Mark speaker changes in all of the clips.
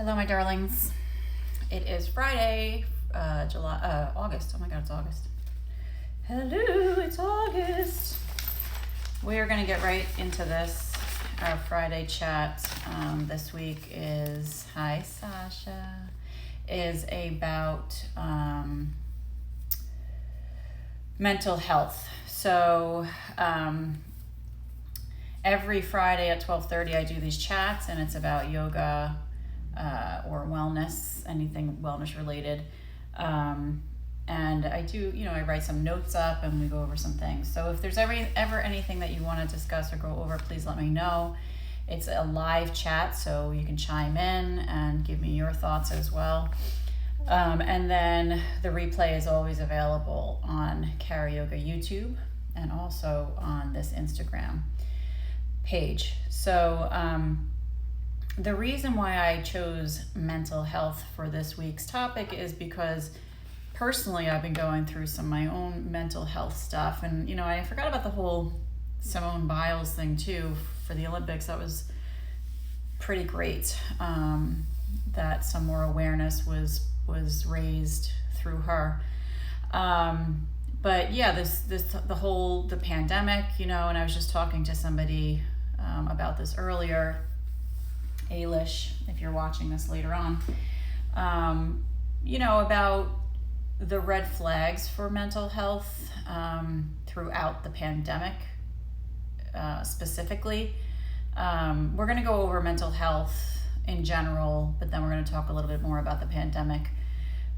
Speaker 1: Hello, my darlings. It is Friday, August. Oh my God, it's August. Hello, it's August. We are going to get right into this. Our Friday chat this week is, hi, Sasha, is about mental health. So, every Friday at 12:30, I do these chats, and it's about yoga, or wellness, anything wellness related. And I do, I write some notes up and we go over some things. So if there's ever anything that you want to discuss or go over, please let me know. It's a live chat, so you can chime in and give me your thoughts as well. And then the replay is always available on Karaoke YouTube and also on this Instagram page. So, the reason why I chose mental health for this week's topic is because personally I've been going through some of my own mental health stuff, and I forgot about the whole Simone Biles thing too for the Olympics. That was pretty great, that some more awareness was raised through her. But yeah, the pandemic, and I was just talking to somebody about this earlier, Ailish, if you're watching this later on, about the red flags for mental health throughout the pandemic, specifically. We're going to go over mental health in general, but then we're going to talk a little bit more about the pandemic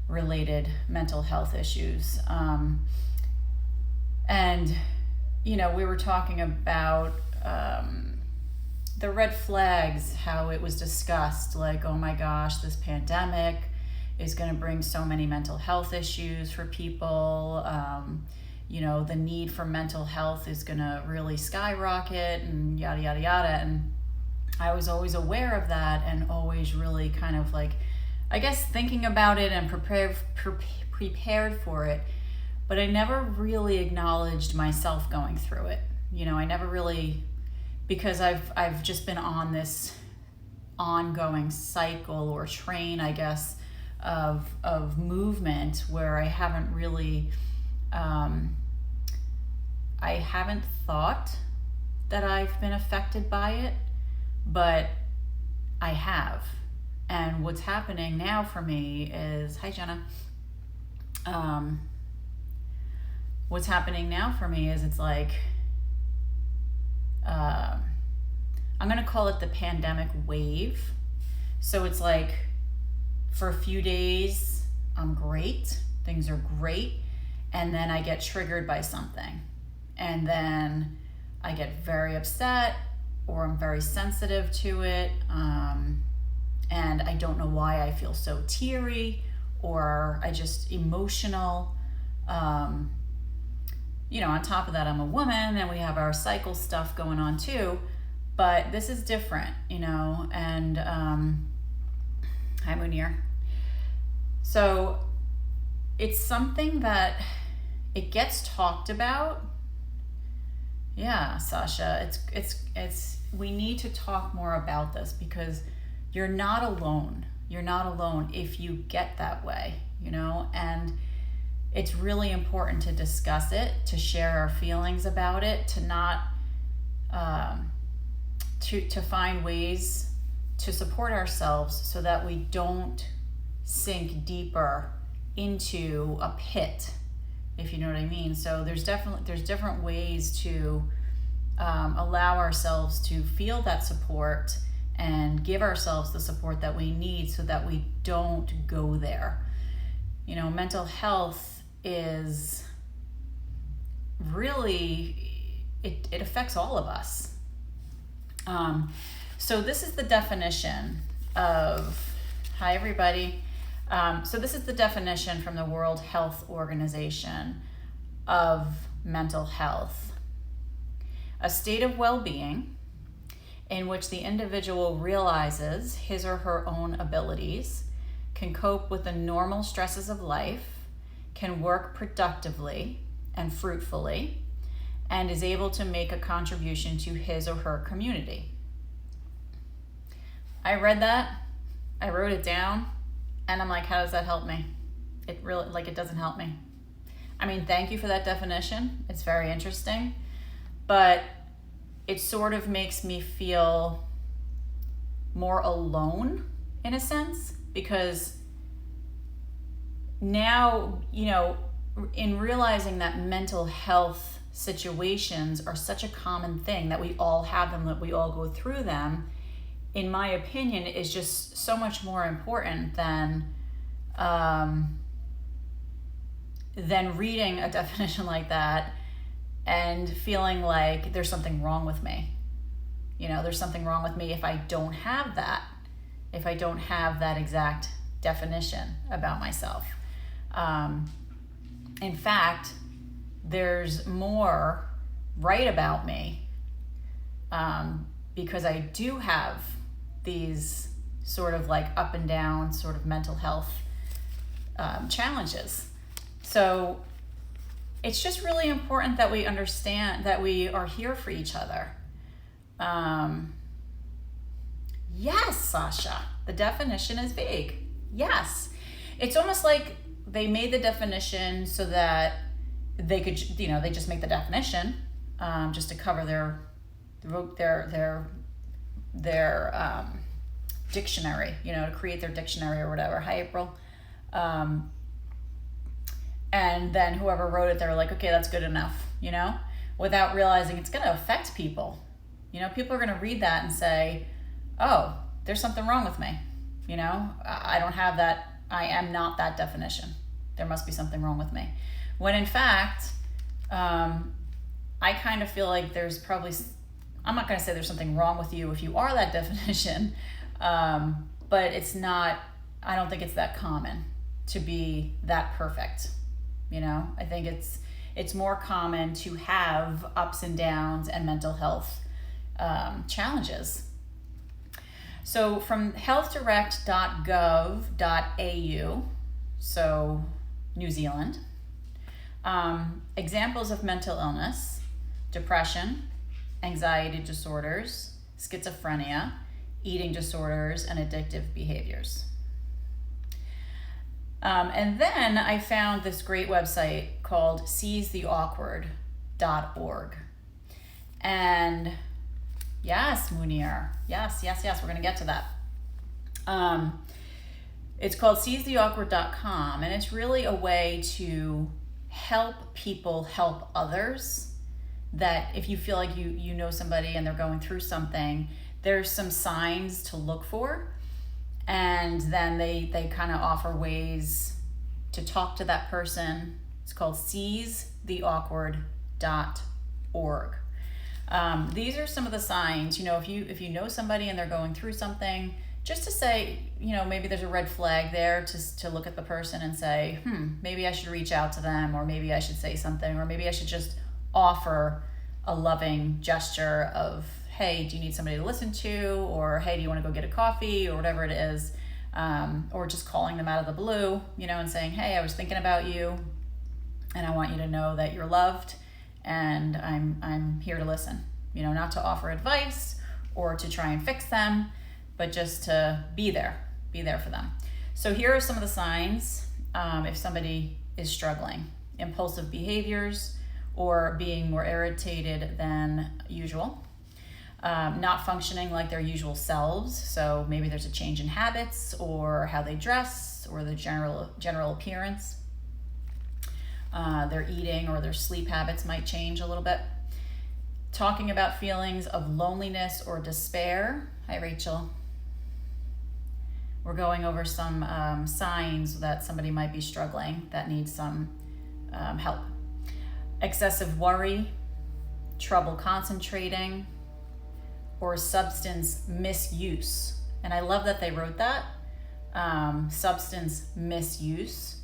Speaker 1: related mental health issues. And we were talking about the red flags, how it was discussed, like, oh my gosh, this pandemic is going to bring so many mental health issues for people. The need for mental health is going to really skyrocket and yada, yada, yada. And I was always aware of that and always really kind of like, I guess, thinking about it and prepared for it. But I never really acknowledged myself going through it. I never really, because I've just been on this ongoing cycle or train, I guess, of movement where I haven't really, I haven't thought that I've been affected by it, but I have. And what's happening now for me is, hi Jenna, what's happening now for me is it's like, I'm going to call it the pandemic wave. So it's like, for a few days, I'm great. Things are great. And then I get triggered by something. And then I get very upset, or I'm very sensitive to it. And I don't know why I feel so teary, or I just emotional. On top of that, I'm a woman and we have our cycle stuff going on too, but this is different, and hi Munir. So it's something that it gets talked about. Yeah, Sasha, it's we need to talk more about this because you're not alone. You're not alone if you get that way, and it's really important to discuss it, to share our feelings about it, to not, to find ways to support ourselves so that we don't sink deeper into a pit, if you know what I mean. So there's different ways to allow ourselves to feel that support and give ourselves the support that we need so that we don't go there. Mental health is really, it affects all of us. So this is the definition of, hi everybody. So this is the definition from the World Health Organization of mental health. A state of well-being in which the individual realizes his or her own abilities, can cope with the normal stresses of life, can work productively and fruitfully, and is able to make a contribution to his or her community. I read that I wrote it down, and I'm like, how does that help me? It really, like, it doesn't help me. I mean, thank you for that definition. It's very interesting, but it sort of makes me feel more alone in a sense, because now, in realizing that mental health situations are such a common thing, that we all have them, that we all go through them, in my opinion, is just so much more important than reading a definition like that and feeling like there's something wrong with me. There's something wrong with me if I don't have that exact definition about myself. In fact, there's more right about me, because I do have these sort of like up and down sort of mental health challenges. So it's just really important that we understand that we are here for each other. Yes, Sasha, the definition is vague. Yes. It's almost like they made the definition so that they could, they just make the definition just to cover their dictionary, to create their dictionary or whatever. Hi, April. And then whoever wrote it, they were like, okay, that's good enough, without realizing it's going to affect people. People are going to read that and say, oh, there's something wrong with me. I don't have that. I am not that definition. There must be something wrong with me. When in fact, I kind of feel like there's probably, I'm not going to say there's something wrong with you if you are that definition, but it's not, I don't think it's that common to be that perfect. I think it's more common to have ups and downs and mental health challenges. So from healthdirect.gov.au, so New Zealand, examples of mental illness: depression, anxiety disorders, schizophrenia, eating disorders, and addictive behaviors. And then I found this great website called seizetheawkward.org. And yes, Munir, yes, we're going to get to that. It's called seizetheawkward.com, and it's really a way to help people help others. That if you feel like you know somebody and they're going through something, there's some signs to look for, and then they kind of offer ways to talk to that person. It's called seizetheawkward.org. These are some of the signs, if you know somebody and they're going through something, just to say, maybe there's a red flag there, to look at the person and say, maybe I should reach out to them, or maybe I should say something, or maybe I should just offer a loving gesture of, hey, do you need somebody to listen to? Or, hey, do you want to go get a coffee? Or whatever it is. Or just calling them out of the blue, and saying, hey, I was thinking about you, and I want you to know that you're loved, and I'm here to listen. Not to offer advice or to try and fix them, but just to be there for them. So here are some of the signs if somebody is struggling: impulsive behaviors, or being more irritated than usual, not functioning like their usual selves. So maybe there's a change in habits, or how they dress, or the general appearance. Their eating or their sleep habits might change a little bit. Talking about feelings of loneliness or despair. Hi, Rachel. We're going over some signs that somebody might be struggling, that needs some help. Excessive worry, trouble concentrating, or substance misuse. And I love that they wrote that, substance misuse,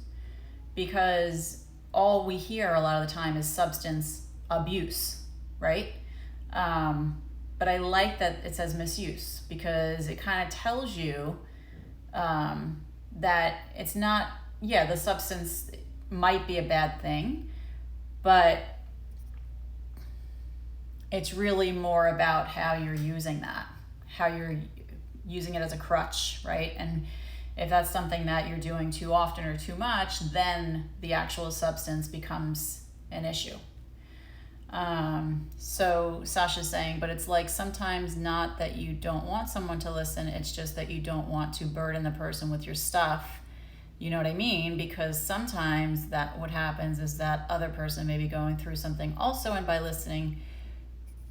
Speaker 1: because all we hear a lot of the time is substance abuse, right? But I like that it says misuse, because it kind of tells you that it's not, the substance might be a bad thing, but it's really more about how you're using that, how you're using it as a crutch, right? And if that's something that you're doing too often or too much, then the actual substance becomes an issue. So Sasha's saying, but it's like sometimes not that you don't want someone to listen, it's just that you don't want to burden the person with your stuff. You know what I mean? Because sometimes that what happens is that other person may be going through something also, and by listening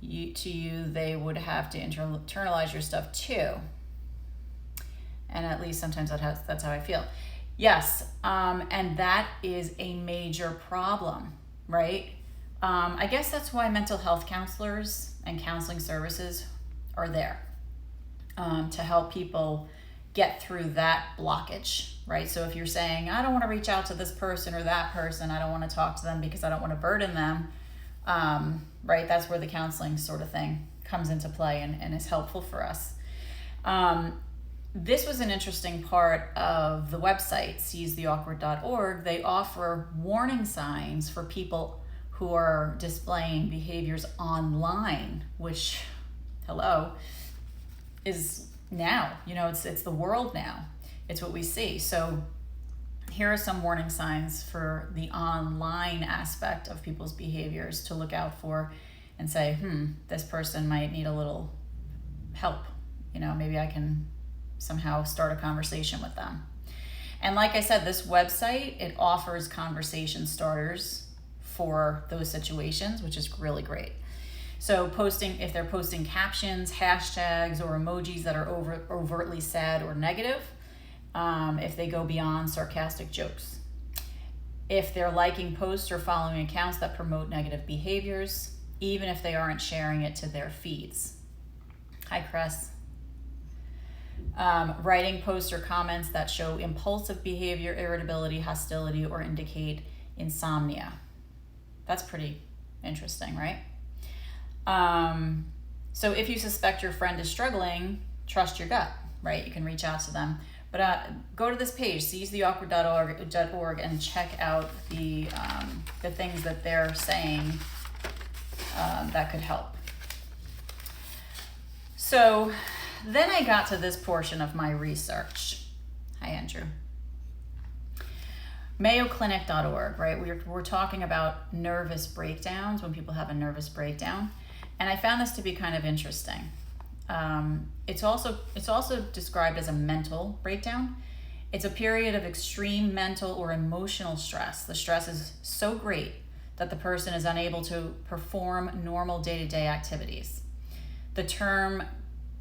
Speaker 1: to you, they would have to internalize your stuff too. And at least sometimes that's how I feel. Yes, and that is a major problem, right? I guess that's why mental health counselors and counseling services are there, to help people get through that blockage, right? So if you're saying, I don't want to reach out to this person or that person, I don't want to talk to them because I don't want to burden them, right? That's where the counseling sort of thing comes into play and is helpful for us. This was an interesting part of the website, seizetheawkward.org. They offer warning signs for people who are displaying behaviors online, which, hello, is now, it's the world now. It's what we see. So here are some warning signs for the online aspect of people's behaviors to look out for and say, this person might need a little help. Maybe I can somehow start a conversation with them. And like I said, this website, it offers conversation starters for those situations, which is really great. So if they're posting captions, hashtags, or emojis that are overtly sad or negative, if they go beyond sarcastic jokes, if they're liking posts or following accounts that promote negative behaviors, even if they aren't sharing it to their feeds. Hi, Chris. Writing posts or comments that show impulsive behavior, irritability, hostility, or indicate insomnia. That's pretty interesting, right? So if you suspect your friend is struggling, trust your gut, right? You can reach out to them. But go to this page, seizetheawkward.org, and check out the things that they're saying that could help. So then I got to this portion of my research. Hi, Andrew. MayoClinic.org, right? We're talking about nervous breakdowns, when people have a nervous breakdown. And I found this to be kind of interesting. It's also described as a mental breakdown. It's a period of extreme mental or emotional stress. The stress is so great that the person is unable to perform normal day-to-day activities. The term,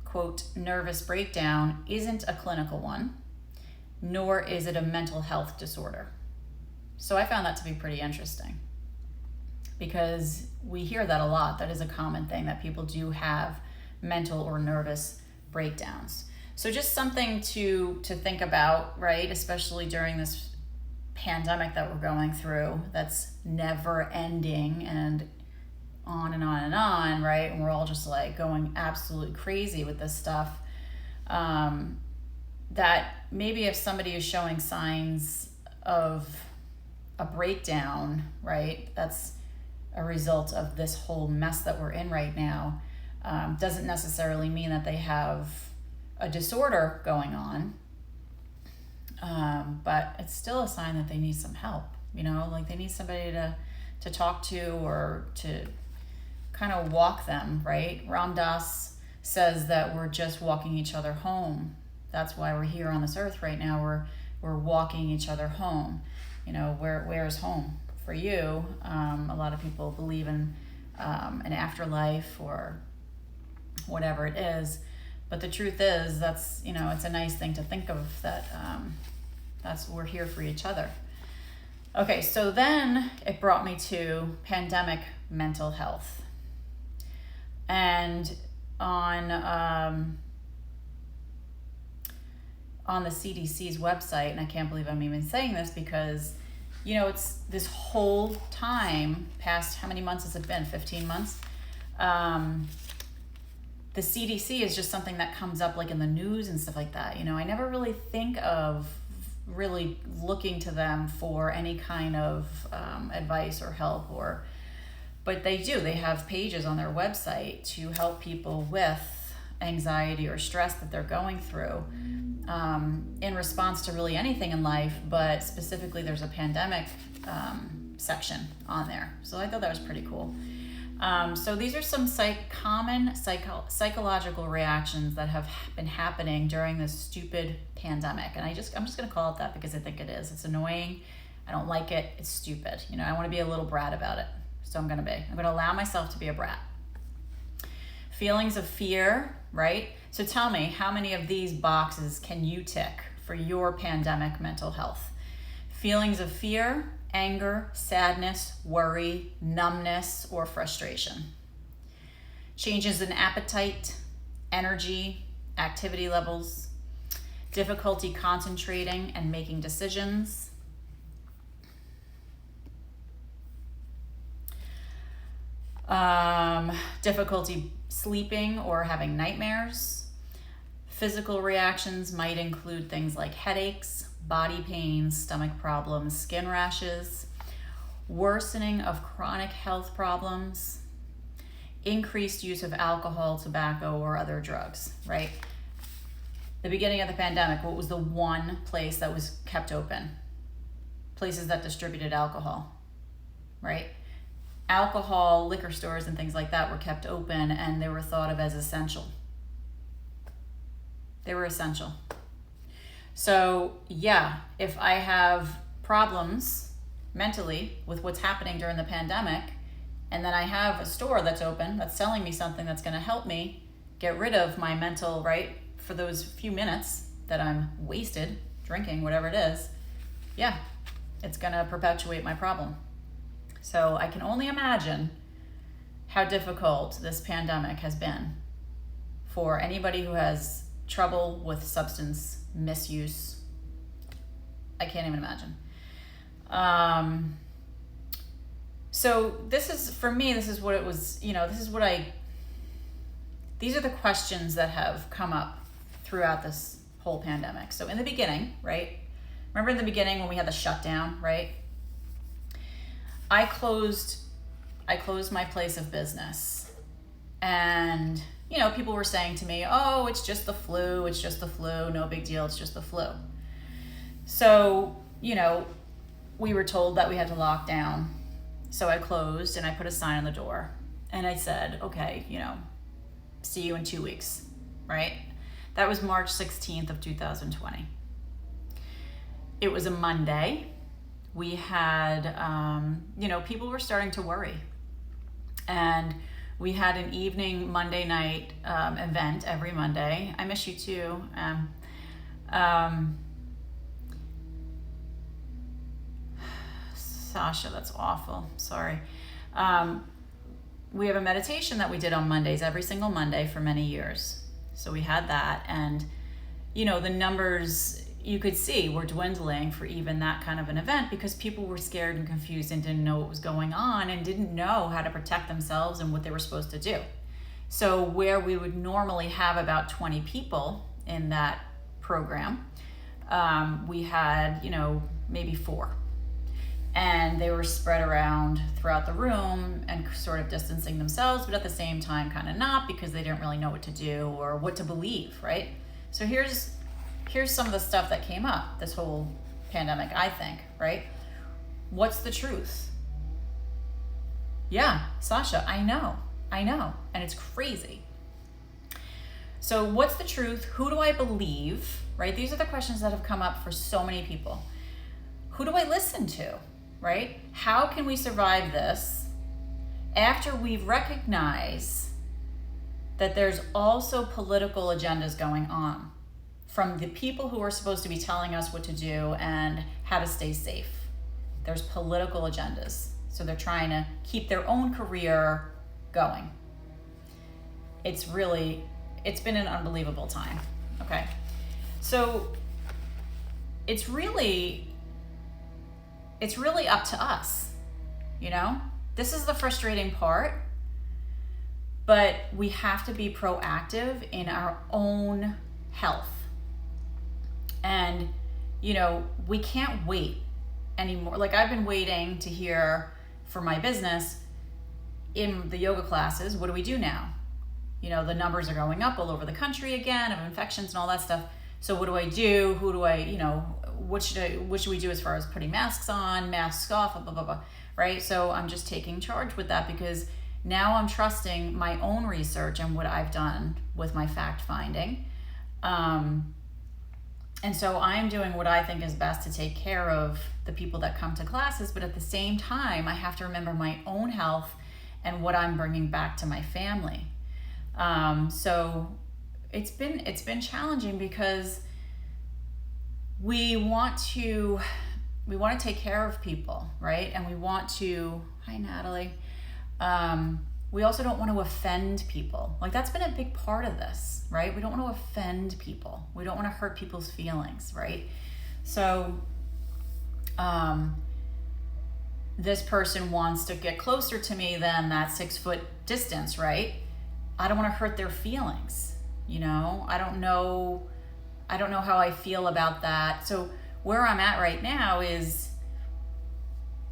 Speaker 1: quote, nervous breakdown isn't a clinical one, nor is it a mental health disorder. So I found that to be pretty interesting, because we hear that a lot. That is a common thing, that people do have mental or nervous breakdowns. So just something to think about, right? Especially during this pandemic that we're going through, that's never ending and on and on and on, right? And we're all just like going absolutely crazy with this stuff. That maybe if somebody is showing signs of a breakdown, right, that's a result of this whole mess that we're in right now, doesn't necessarily mean that they have a disorder going on, but it's still a sign that they need some help, like they need somebody to talk to, or to kind of walk them, right? Ram Dass says that we're just walking each other home. That's why we're here on this earth right now. We're walking each other home. Where is home for you? A lot of people believe in an afterlife or whatever it is, but the truth is that's it's a nice thing to think of, that we're here for each other. Okay, so then it brought me to pandemic mental health, and on the CDC's website, and I can't believe I'm even saying this, because it's this whole time past, how many months has it been? 15 months. The CDC is just something that comes up like in the news and stuff like that. I never really think of really looking to them for any kind of advice or help, but they do. They have pages on their website to help people with anxiety or stress that they're going through in response to really anything in life, but specifically there's a pandemic section on there. So I thought that was pretty cool. So these are some common psychological reactions that have been happening during this stupid pandemic. And I'm just going to call it that because I think it is. It's annoying. I don't like it. It's stupid. I want to be a little brat about it. So I'm going to allow myself to be a brat. Feelings of fear, right? So tell me, how many of these boxes can you tick for your pandemic mental health? Feelings of fear, anger, sadness, worry, numbness, or frustration. Changes in appetite, energy, activity levels, difficulty concentrating and making decisions, difficulty sleeping or having nightmares. Physical reactions might include things like headaches, body pains, stomach problems, skin rashes, worsening of chronic health problems, increased use of alcohol, tobacco, or other drugs, right? The beginning of the pandemic, what was the one place that was kept open? Places that distributed alcohol, right? Alcohol, liquor stores, and things like that were kept open, and they were thought of as essential. They were essential. So yeah, if I have problems mentally with what's happening during the pandemic, and then I have a store that's open, that's selling me something that's going to help me get rid of my mental, right, for those few minutes that I'm wasted drinking, whatever it is, yeah, it's going to perpetuate my problem. So I can only imagine how difficult this pandemic has been for anybody who has trouble with substance misuse. I can't even imagine. So this is, for me, this is what it was, these are the questions that have come up throughout this whole pandemic. So in the beginning, right? Remember in the beginning when we had the shutdown, right? I closed my place of business, and people were saying to me, oh, it's just the flu, no big deal, it's just the flu. So, we were told that we had to lock down. So I closed and I put a sign on the door and I said, okay, see you in 2 weeks, right? That was March 16th of 2020. It was a Monday. We had, people were starting to worry. And we had an evening Monday night event every Monday. I miss you too. Sasha, that's awful. Sorry. We have a meditation that we did on Mondays, every single Monday for many years. So we had that. And, the numbers you could see were dwindling for even that kind of an event because people were scared and confused and didn't know what was going on and didn't know how to protect themselves and what they were supposed to do. So where we would normally have about 20 people in that program, we had, maybe 4. And they were spread around throughout the room and sort of distancing themselves, but at the same time kind of not, because they didn't really know what to do or what to believe, right? So here's some of the stuff that came up this whole pandemic, I think, right? What's the truth? Yeah, Sasha, I know. And it's crazy. So what's the truth? Who do I believe, right? These are the questions that have come up for so many people. Who do I listen to, right? How can we survive this after we've recognized that there's also political agendas going on from the people who are supposed to be telling us what to do and how to stay safe? There's political agendas. So they're trying to keep their own career going. It's been an unbelievable time, okay? So it's really up to us, This is the frustrating part, but we have to be proactive in our own health. And, we can't wait anymore. Like, I've been waiting to hear for my business in the yoga classes, what do we do now? the numbers are going up all over the country again of infections and all that stuff. So what do I do? Who do I, what should we do as far as putting masks on, masks off, blah, blah, blah, right? So I'm just taking charge with that, because now I'm trusting my own research and what I've done with my fact finding. And so I'm doing what I think is best to take care of the people that come to classes, but at the same time, I have to remember my own health and what I'm bringing back to my family. So it's been challenging, because we want to take care of people, right? And we want to, hi Natalie. We also don't want to offend people. Like, that's been a big part of this, right? We don't want to offend people. We don't want to hurt people's feelings, right? So this person wants to get closer to me than that 6 foot distance, right? I don't want to hurt their feelings. I don't know how I feel about that. So where I'm at right now is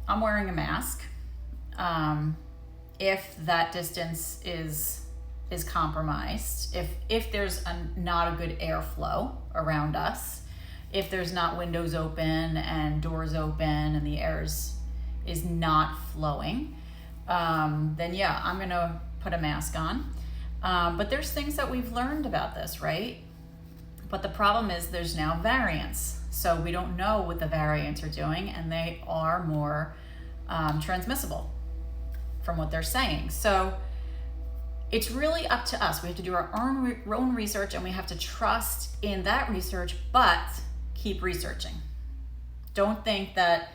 Speaker 1: I'm wearing a mask. If that distance is compromised, if there's not a good airflow around us, if there's not windows open and doors open and the air is not flowing, then yeah, I'm gonna put a mask on. But there's things that we've learned about this, right? But the problem is there's now variants. So we don't know what the variants are doing, and they are more transmissible from what they're saying. So it's really up to us. We have to do our own research, and we have to trust in that research, but keep researching. Don't think that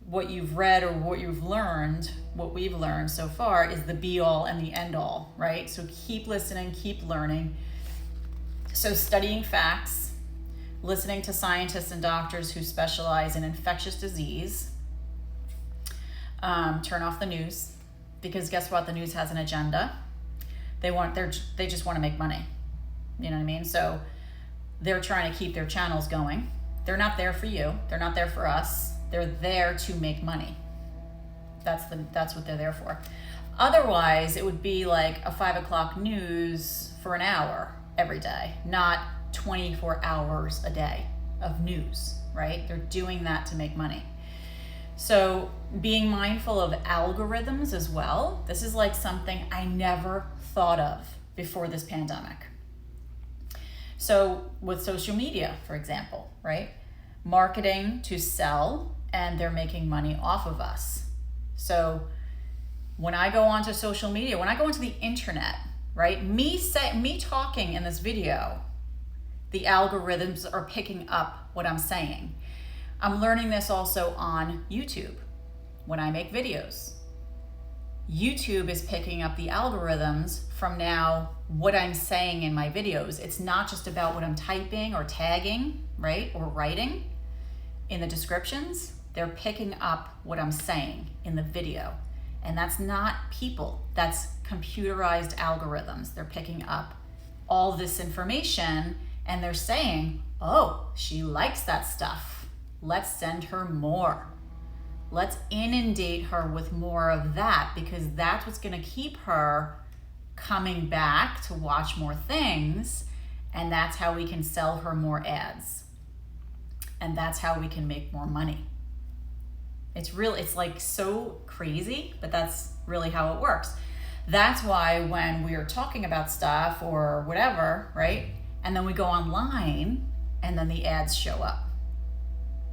Speaker 1: what you've read or what you've learned, what we've learned so far, is the be all and the end all, right? So keep listening, keep learning. So studying facts, listening to scientists and doctors who specialize in infectious disease. Turn off the news, because guess what? The news has an agenda. They just want to make money. You know what I mean? So they're trying to keep their channels going. They're not there for you. They're not there for us. They're there to make money. That's what they're there for. Otherwise, it would be like a 5 o'clock news for an hour every day, not 24 hours a day of news, right? They're doing that to make money. So being mindful of algorithms as well. This is like something I never thought of before this pandemic. So with social media, for example, right? Marketing to sell, and they're making money off of us. So when I go onto social media, when I go onto the internet, right? Me talking in this video, the algorithms are picking up what I'm saying. I'm learning this also on YouTube when I make videos. YouTube is picking up the algorithms from now what I'm saying in my videos. It's not just about what I'm typing or tagging, right? Or writing in the descriptions. They're picking up what I'm saying in the video. And that's not people, that's computerized algorithms. They're picking up all this information and they're saying, oh, she likes that stuff. Let's send her more. Let's inundate her with more of that, because that's what's gonna keep her coming back to watch more things, and that's how we can sell her more ads. And that's how we can make more money. It's like so crazy, but that's really how it works. That's why when we're talking about stuff or whatever, right? And then we go online and then the ads show up.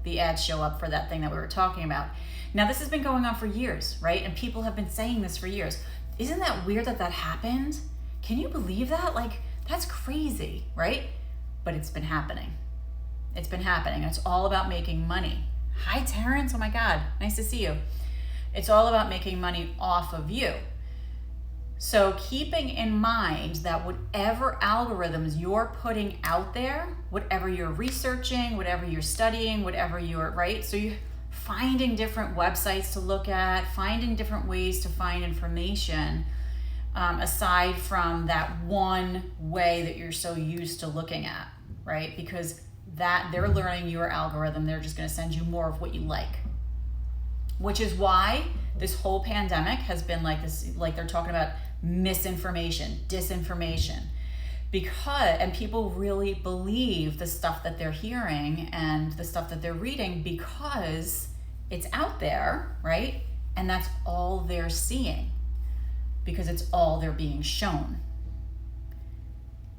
Speaker 1: The ads show up for that thing that we were talking about. Now this has been going on for years, right? And people have been saying this for years. Isn't that weird that happened? Can you believe that? Like, that's crazy, right? But it's been happening. It's been happening. It's all about making money. Hi, Terrence. Oh my God. Nice to see you. It's all about making money off of you. So keeping in mind that whatever algorithms you're putting out there, whatever you're researching, whatever you're studying, whatever you're, right? So you're finding different websites to look at, finding different ways to find information, aside from that one way that you're so used to looking at, right? Because that they're learning your algorithm, they're just going to send you more of what you like. Which is why this whole pandemic has been like this, like they're talking about misinformation, disinformation. And people really believe the stuff that they're hearing and the stuff that they're reading because it's out there, right? And that's all they're seeing because it's all they're being shown.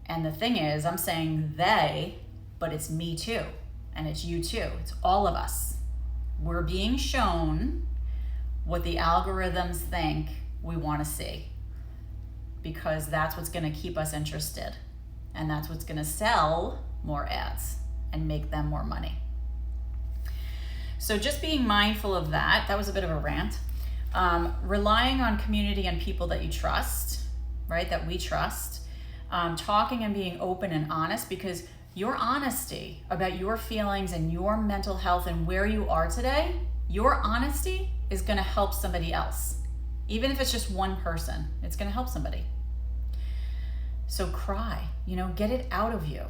Speaker 1: And the thing is, I'm saying they, but it's me too, and it's you too. It's all of us. We're being shown what the algorithms think we want to see because that's what's going to keep us interested. And that's what's going to sell more ads and make them more money. So just being mindful of that. That was a bit of a rant. Relying on community and people that you trust, right? That we trust. Talking and being open and honest, because your honesty about your feelings and your mental health and where you are today, your honesty is going to help somebody else. Even if it's just one person, it's going to help somebody. So cry, get it out of you.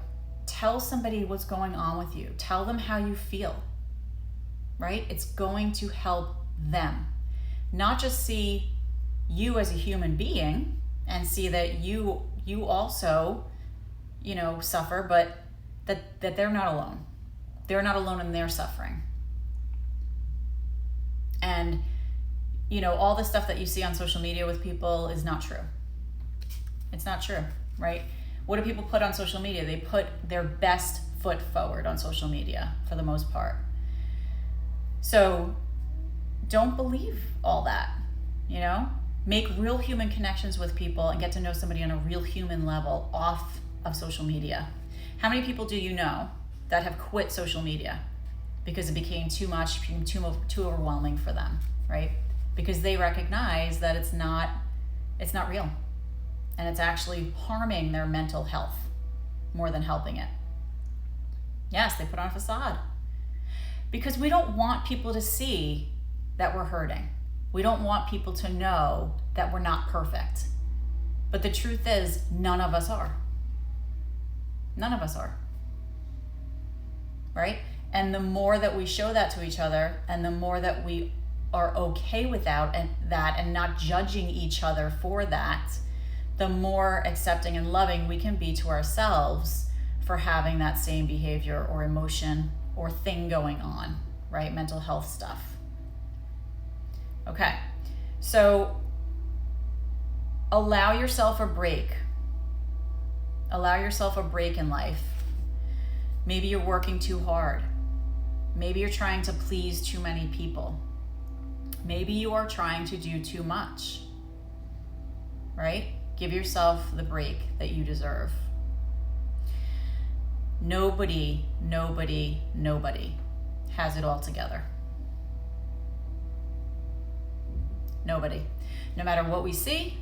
Speaker 1: Tell somebody what's going on with you. Tell them how you feel, right? It's going to help them. Not just see you as a human being and see that you also, suffer, but that they're not alone. They're not alone in their suffering. And, all the stuff that you see on social media with people is not true. It's not true, right? What do people put on social media? They put their best foot forward on social media for the most part. So don't believe all that, Make real human connections with people and get to know somebody on a real human level off of social media. How many people do you know that have quit social media because it became too much, too overwhelming for them, right? Because they recognize that it's not real. And it's actually harming their mental health more than helping it. Yes, they put on a facade. Because we don't want people to see that we're hurting. We don't want people to know that we're not perfect. But the truth is, none of us are. None of us are. Right? And the more that we show that to each other, and the more that we are okay with that and not judging each other for that, the more accepting and loving we can be to ourselves for having that same behavior or emotion or thing going on, right? Mental health stuff. Okay, so allow yourself a break. Allow yourself a break in life. Maybe you're working too hard. Maybe you're trying to please too many people. Maybe you are trying to do too much, right? Give yourself the break that you deserve. Nobody has it all together. Nobody. No matter what we see,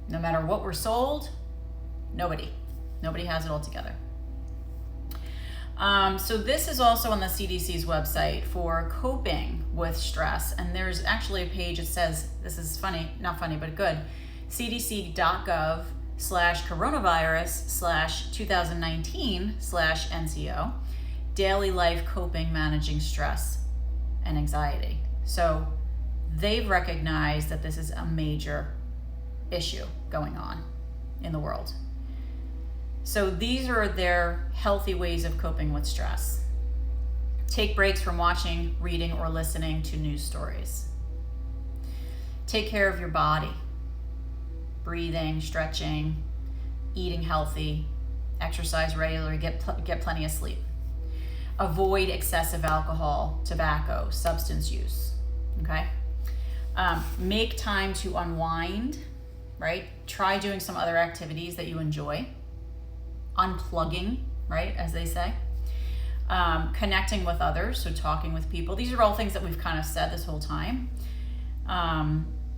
Speaker 1: no matter what we're sold, nobody has it all together. So this is also on the CDC's website for coping with stress. And there's actually a page that says, this is funny, not funny, but good, cdc.gov/coronavirus/2019/NCO, daily life coping, managing stress and anxiety. So they've recognized that this is a major issue going on in the world. So these are their healthy ways of coping with stress. Take breaks from watching, reading, or listening to news stories. Take care of your body. Breathing, stretching, eating healthy, exercise regularly, get plenty of sleep. Avoid excessive alcohol, tobacco, substance use, okay? Make time to unwind, right? Try doing some other activities that you enjoy. Unplugging, right, as they say. Connecting with others, so talking with people. These are all things that we've kind of said this whole time.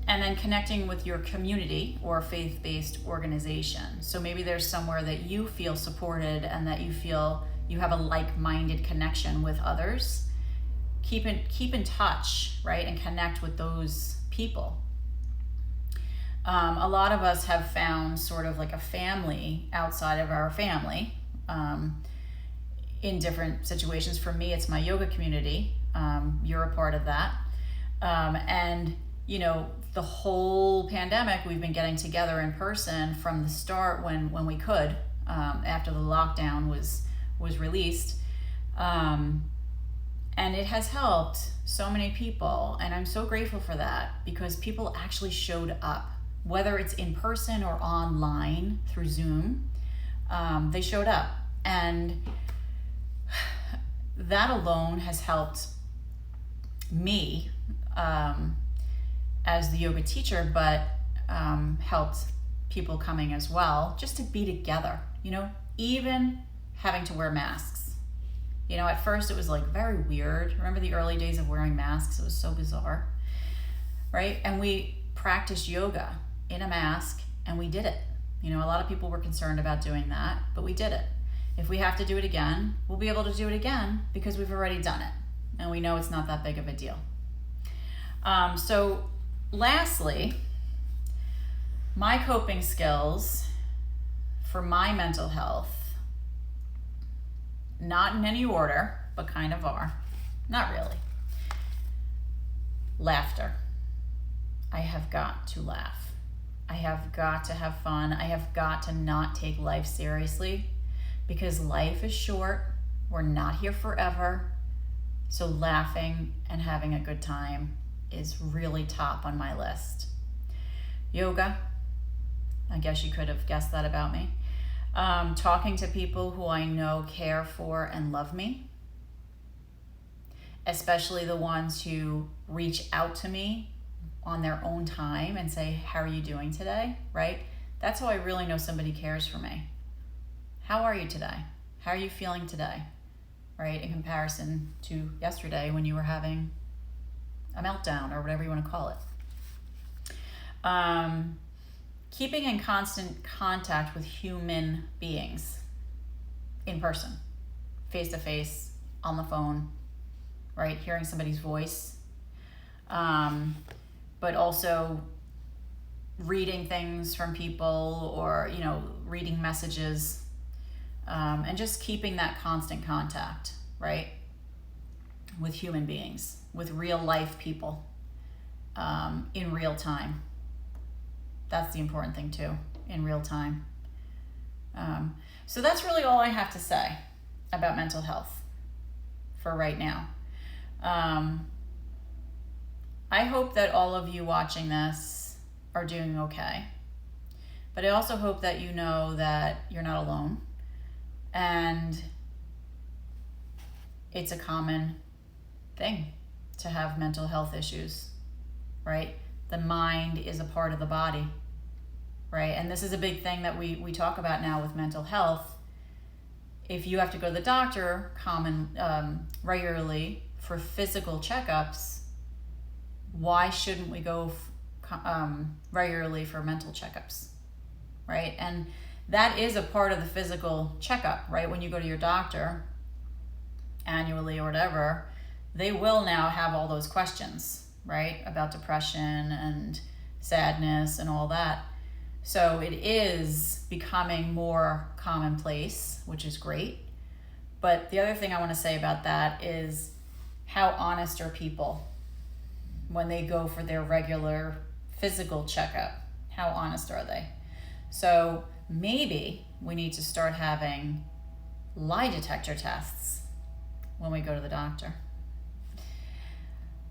Speaker 1: And then connecting with your community or faith-based organization. So maybe there's somewhere that you feel supported and that you feel you have a like-minded connection with others. Keep in touch, right, and connect with those people. A lot of us have found sort of like a family outside of our family in different situations. For me, it's my yoga community. You're a part of that. And, the whole pandemic, we've been getting together in person from the start when we could, after the lockdown was released. And it has helped so many people, and I'm so grateful for that, because people actually showed up, whether it's in person or online through Zoom. They showed up, and that alone has helped me as the yoga teacher, but helped people coming as well, just to be together, even having to wear masks. At first it was like very weird. Remember the early days of wearing masks? It was so bizarre, right? And we practiced yoga in a mask, and we did it. A lot of people were concerned about doing that, but we did it. If we have to do it again, we'll be able to do it again because we've already done it, and we know it's not that big of a deal. So lastly, my coping skills for my mental health, not in any order, but kind of are. Not really. Laughter. I have got to laugh. I have got to have fun. I have got to not take life seriously, because life is short. We're not here forever. So laughing and having a good time is really top on my list. Yoga. I guess you could have guessed that about me. Talking to people who I know care for and love me, especially the ones who reach out to me on their own time and say, how are you doing today, right? That's how I really know somebody cares for me. How are you today? How are you feeling today, right? In comparison to yesterday when you were having a meltdown or whatever you want to call it. Keeping in constant contact with human beings in person, face to face, on the phone, right? Hearing somebody's voice, but also reading things from people, or, reading messages, and just keeping that constant contact, right? With human beings, with real life people, in real time. That's the important thing too, in real time. So that's really all I have to say about mental health for right now. I hope that all of you watching this are doing okay. But I also hope that you know that you're not alone. And it's a common thing to have mental health issues, right? The mind is a part of the body, right? And this is a big thing that we talk about now with mental health. If you have to go to the doctor regularly for physical checkups, why shouldn't we go regularly for mental checkups, right? And that is a part of the physical checkup, right? When you go to your doctor annually or whatever, they will now have all those questions, right? About depression and sadness and all that. So it is becoming more commonplace, which is great. But the other thing I want to say about that is, how honest are people when they go for their regular physical checkup? How honest are they? So maybe we need to start having lie detector tests when we go to the doctor.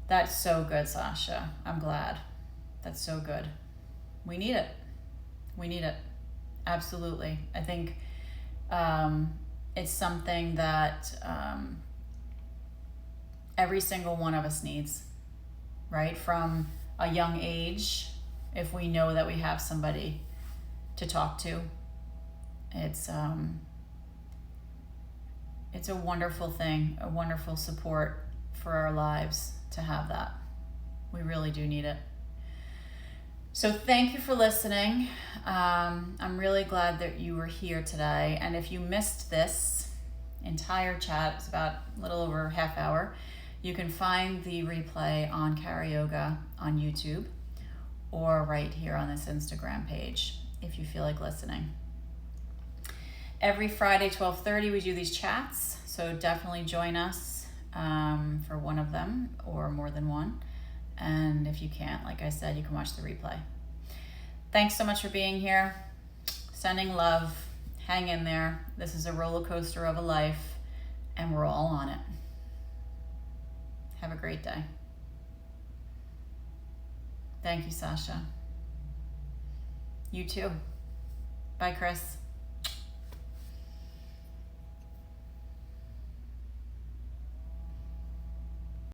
Speaker 1: That's so good, Sasha. I'm glad. That's so good. We need it. We need it. Absolutely. I think it's something that every single one of us needs, right? From a young age, if we know that we have somebody to talk to, it's a wonderful thing, a wonderful support for our lives to have that. We really do need it. So thank you for listening. I'm really glad that you were here today. And if you missed this entire chat, it's about a little over a half hour, you can find the replay on Karaoke on YouTube or right here on this Instagram page if you feel like listening. Every Friday, 12:30, we do these chats, so definitely join us for one of them or more than one. And if you can't, like I said, you can watch the replay. Thanks so much for being here. Sending love. Hang in there. This is a roller coaster of a life, and we're all on it. Have a great day. Thank you, Sasha. You too. Bye, Chris.